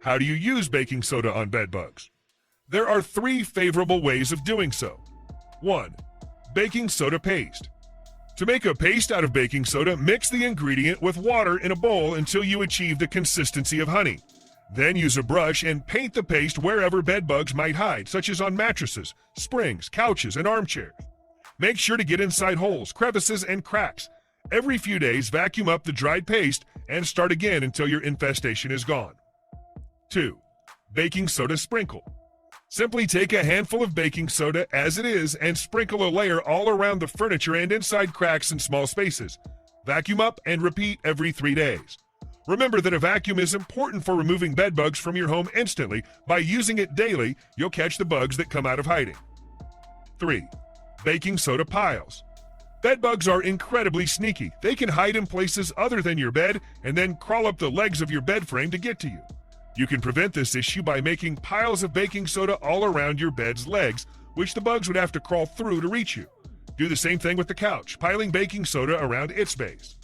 How do you use baking soda on bed bugs? There are 3 favorable ways of doing so. 1. Baking soda paste. To make a paste out of baking soda, mix the ingredient with water in a bowl until you achieve the consistency of honey. Then use a brush and paint the paste wherever bed bugs might hide, such as on mattresses, springs, couches, and armchairs. Make sure to get inside holes, crevices, and cracks. Every few days, vacuum up the dried paste and start again until your infestation is gone. 2. Baking soda sprinkle. Simply take a handful of baking soda as it is and sprinkle a layer all around the furniture and inside cracks and small spaces. Vacuum up and repeat every 3 days. Remember that a vacuum is important for removing bed bugs from your home instantly. By using it daily, you'll catch the bugs that come out of hiding. 3. Baking soda piles. Bed bugs are incredibly sneaky. They can hide in places other than your bed and then crawl up the legs of your bed frame to get to you. You can prevent this issue by making piles of baking soda all around your bed's legs, which the bugs would have to crawl through to reach you. Do the same thing with the couch, piling baking soda around its base.